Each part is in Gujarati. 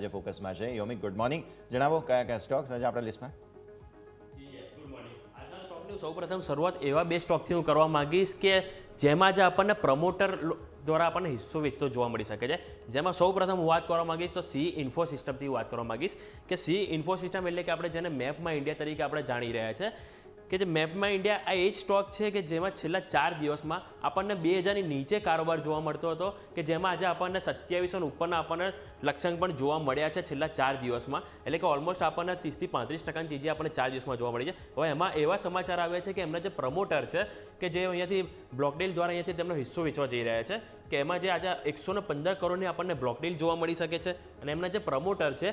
આજે ફોકસમાં છે. યોમિક, ગુડ મોર્નિંગ. જણાવો કયા કયા સ્ટોક્સ આજે આપણા લિસ્ટમાં? સૌપ્રથમ શરૂઆત એવા બે સ્ટોકથી હું કરવા માંગીશ કે જેમાં જે આપણને પ્રમોટર દ્વારા આપણને હિસ્સો વેચતો જોવા મળી શકે છે. જેમાં સૌપ્રથમ હું વાત કરવા માંગીશ તો સી ઇન્ફો સિસ્ટમથી વાત કરવા માંગીશ કે સી ઇન્ફો સિસ્ટમ એટલે કે આપણે જેને મેપમાં ઇન્ડિયા તરીકે આપણે જાણી રહ્યા છે કે જે મેપમાં ઇન્ડિયા આ એ જ સ્ટોક છે કે જેમાં છેલ્લા 4 દિવસમાં આપણને 2000ની નીચે કારોબાર જોવા મળતો હતો કે જેમાં આજે આપણને 2700 ઉપરના આપણને લક્ષ્યાંક પણ જોવા મળ્યા છે છેલ્લા 4 દિવસમાં. એટલે કે ઓલમોસ્ટ આપણને 30 થી 35% તેજી આપણને 4 દિવસમાં જોવા મળી છે. હવે એમાં એવા સમાચાર આવ્યા છે કે એમના જે પ્રમોટર છે કે જે અહીંયાથી બ્લોકડીલ દ્વારા અહીંયાથી તેમનો હિસ્સો વેચવા જઈ રહ્યા છે કે એમાં જે આજે 115 કરોડની આપણને બ્લોકડીલ જોવા મળી શકે છે. અને એમના જે પ્રમોટર છે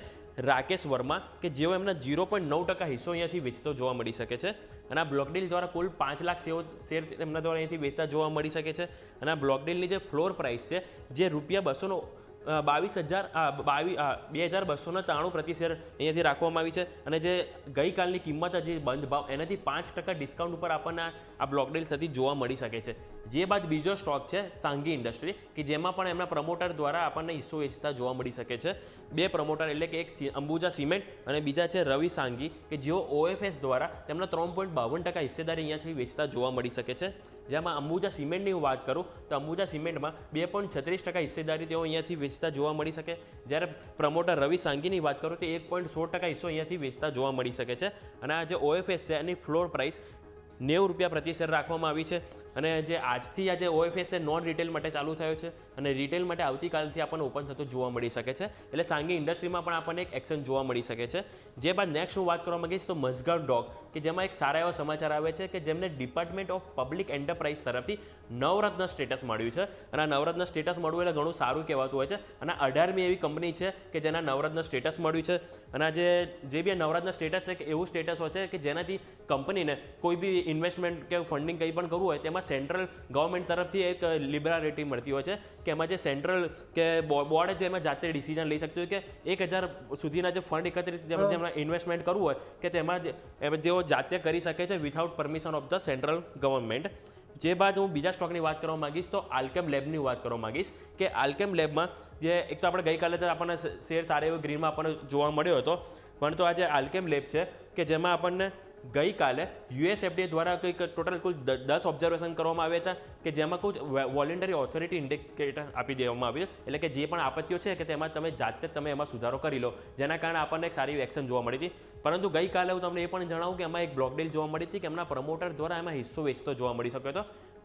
રાકેશ વર્મા કે જેઓ એમના 0.9% હિસ્સો અહીંયાથી વેચતો જોવા મળી શકે છે. અને આ બ્લોકડીલ દ્વારા કુલ 5 લાખ શેર એમના દ્વારા અહીંયાથી વેચતા જોવા મળી શકે છે. અને આ બ્લોકડીલની જે ફ્લોર પ્રાઇસ છે જે ₹22,293 પ્રતિ શેર અહીંયાથી રાખવામાં આવી છે. અને જે ગઈકાલની કિંમત જે બંધ ભાવ એનાથી 5% ડિસ્કાઉન્ટ ઉપર આપણને આ બ્લોકડીલ થતી જોવા મળી શકે છે. જે બાદ બીજો સ્ટોક છે સાંગી ઇન્ડસ્ટ્રી કે જેમાં પણ એમના પ્રમોટર દ્વારા આપણને હિસ્સો વેચતા જોવા મળી શકે છે. બે પ્રમોટર એટલે કે એક અંબુજા સિમેન્ટ અને બીજા છે રવિ સાંગી કે જેઓ OFS દ્વારા તેમના 3.52% હિસ્સેદારી અહીંયાથી વેચતા જોવા મળી શકે છે. જેમાં અંબુજા સિમેન્ટની હું વાત કરું તો અંબુજા સિમેન્ટમાં 2.36% હિસ્સેદારી તેઓ અહીંયાથી વેચતા જોવા મળી શકે. જ્યારે પ્રમોટર રવિ સાંગીની વાત કરું તો 1.16% હિસ્સો અહીંયાથી વેચતા જોવા મળી શકે છે. અને આ જે OFS છે એની ફ્લોર પ્રાઇસ ₹90 પ્રતિ શેર રાખવામાં આવી છે. અને જે આજથી આ જે OFS છે નોન રિટેલ માટે ચાલુ થયો છે અને રિટેલ માટે આવતીકાલથી આપણને ઓપન થતો જોવા મળી શકે છે. એટલે સાંગી ઇન્ડસ્ટ્રીમાં પણ આપણને એક એક્શન જોવા મળી શકે છે. જે બાદ નેક્સ્ટ હું વાત કરવા માંગીશ તો મઝગાંવ ડોક કે જેમાં એક સારા એવા સમાચાર આવે છે કે જેમને ડિપાર્ટમેન્ટ ઓફ પબ્લિક એન્ટરપ્રાઇઝ તરફથી નવરત્ન સ્ટેટસ મળ્યું છે. અને આ નવરત્ન સ્ટેટસ મળવું એટલે ઘણું સારું કહેવાતું હોય છે. અને 18મી એવી કંપની છે કે જેના નવરત્ન સ્ટેટસ મળ્યું છે. અને આ જે બી નવરત્ન સ્ટેટસ છે કે એવું સ્ટેટસ હોય છે કે જેનાથી કંપનીને કોઈ બી ઇન્વેસ્ટમેન્ટ કે ફંડિંગ કંઈ પણ કરવું હોય તેમાં સેન્ટ્રલ ગવર્મેન્ટ તરફથી એક લિબરાલિટી મળતી હોય છે કે એમાં જે સેન્ટ્રલ કે બોર્ડ છે એમાં જાતે ડિસિઝન લઈ શકતું હોય કે 1000 સુધીના જે ફંડ એકત્રિત જેમાં ઇન્વેસ્ટમેન્ટ કરવું હોય કે તેમાં જેઓ જાતે કરી શકે છે without permission of the central government. જે બાદ હું બીજા સ્ટોકની વાત કરવા માંગીશ તો આલ્કેમ લેબની વાત કરવા માંગીશ કે આલ્કેમ લેબમાં જે એક તો આપણે ગઈકાલે તો આપણને શેર સારા એવો ગ્રીનમાં આપણને જોવા મળ્યો હતો. પણ તો આજે આલ્કેમ લેબ છે કે જેમાં આપણને ગઈકાલે USFDA દ્વારા કંઈક ટોટલ કુલ 10 ઓબ્ઝર્વેશન કરવામાં આવ્યા હતા કે જેમાં કોઈ વોલેન્ટરી ઓથોરિટી ઇન્ડિકેટર આપી દેવામાં આવ્યું. એટલે કે જે પણ આપત્તિઓ છે કે તેમાં તમે જાતે તમે એમાં સુધારો કરી લો જેના કારણે આપણને એક સારી એક્શન જોવા મળી હતી. પરંતુ ગઈકાલે હું તમને એ પણ જણાવું કે એમાં એક બ્લોકડીલ જોવા મળી હતી કે એમના પ્રમોટર દ્વારા એમાં હિસ્સો વેચતો જોવા મળી શક્યો હતો.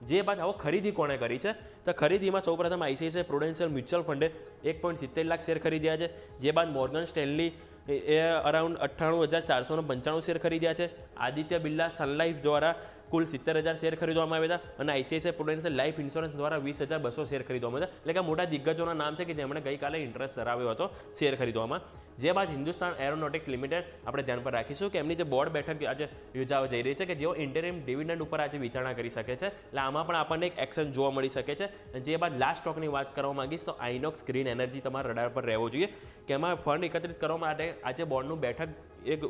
જે બાદ હવે ખરીદી કોણે કરી છે તો ખરીદીમાં સૌપ્રથમ ICICI Prudential mutual funday 1.70 lakh share ખરીદ્યા છે. જે બાદ મોર્ગન સ્ટેનલી એ અરાઉન્ડ 98,495 શેર ખરીદ્યા છે. આદિત્ય બિરલા સનલાઇફ દ્વારા કુલ 70,000 શેર ખરીદવામાં આવ્યા હતા. અને ICICI પ્રુડેન્શિયલ લાઈફ ઇન્સ્યોરન્સ દ્વારા 20,200 શેર ખરીદવામાં આવ્યા. એટલે કે મોટા દિગ્ગજોના નામ છે કે જેમણે ગઈકાલે ઇન્ટરેસ્ટ ધરાવ્યો હતો શેર ખરીદવામાં. જે બાદ હિન્દુસ્તાન એરોનોટિક્સ લિમિટેડ આપણે ધ્યાન પર રાખીશું કે એમની જે બોર્ડ બેઠક આજે યોજાવા જઈ રહી છે કે જેઓ ઇન્ટરિમ ડિવિડન્ડ ઉપર આજે વિચારણા કરી શકે છે. એટલે આમાં પણ આપણને એક એક્શન જોવા મળી શકે છે. જે બાદ લાસ્ટ સ્ટોકની વાત કરવા માંગીશ તો આઇનોક્સ ગ્રીન એનર્જી તમારા રડાર પર રહેવો જોઈએ કે એમાં ફંડ એકત્રિત કરવા માટે આજે બોર્ડનું બેઠક એક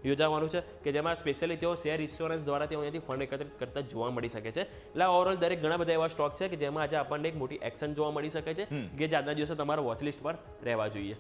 યોજાવાનું છે કે જેમાં સ્પેશિયલી તેઓ શેર ઇન્સ્યોરન્સ દ્વારા તેઓ અહીંયાથી ફંડ એકત્રિત કરતા જોવા મળી શકે છે. એટલે ઓવરઓલ દરેક ઘણા બધા એવા સ્ટોક છે કે જેમાં આજે આપણને એક મોટી એક્શન જોવા મળી શકે છે કે જે આજના દિવસે તમારા વોચ લિસ્ટ પર રહેવા જોઈએ.